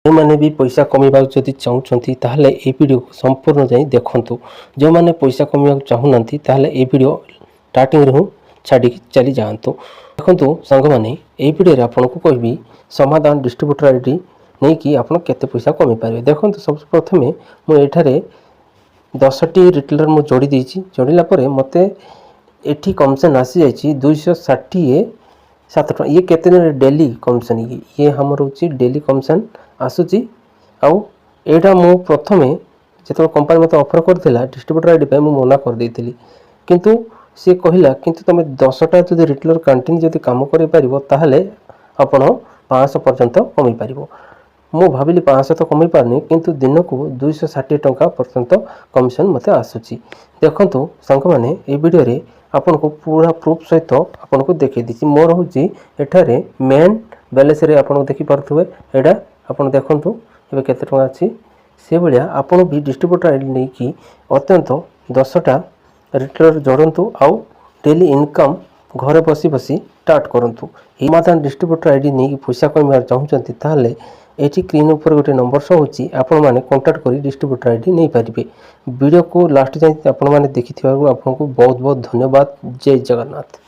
जो मैंने भी पैसा कमेबा जदि चाहूँगी ताहले ए वीडियो को संपूर्ण जाई देखंतु। जो मैंने पैसा कमेबा चाहूना ताहले ए वीडियो स्टार्टिंग रू छाड़ी चली जातु। देखो सांग मैंने ये वीडियो रे आपको कहबी समाधान डिस्ट्रीब्यूटर आईडी नहीं कि आप केते पैसा कमी पारे। देखो सब प्रथमे मुझे 10टी रिटेलर मु जोड़ी देछि। जोड़िला परे मते एठी कमिशन आसी जाइछि 260 7 टका। ये केते डेली कमिशन ये हमर होछि डेली कमिशन आसुची। आउ एटा मु प्रथमे जेतो कंपनी मते ऑफर करथिला डिस्ट्रीब्यूटर आईडी पे मु मना कर देइथिली, किंतु से कहिला किंतु तमे 10टा जदि रिटेलर कंटिन्यू जदि काम करि परिबो ताहले आपण 500 पर्यंत कमी परिबो। मु भाबिली 500 तो कमी पारनी, किंतु दिन को 260 टका पर्यंत कमिशन मते आसुची। देखंतु संग माने ए वीडियो रे आपन को पूरा प्रूफ सहित आपन को देखि दिछि। मोर होछि एठारे मेन बैलेंस रे आपन देखि परथुवे एडा आपन देखंतु एबे केते टका अछि। से बलिया आपन भी डिस्ट्रीब्यूटर आईडी नै कि अत्यंत 10टा रिटेलर जोड़ंतु आउ डेली इनकम घरे बसी बसी स्टार्ट करंतु। समाधान डिस्ट्रीब्यूटर आईडी नै कि पैसा कमार चाहूचंती ताहले एटी स्क्रीन ऊपर गोटे नंबर शो होची, आपण माने कांटेक्ट करी डिस्ट्रीब्यूटर आईडी नै पारिबे। वीडियो को लास्ट जाय आपण माने देखिथिबारु आपनको बहुत बहुत धन्यवाद। जय जगन्नाथ।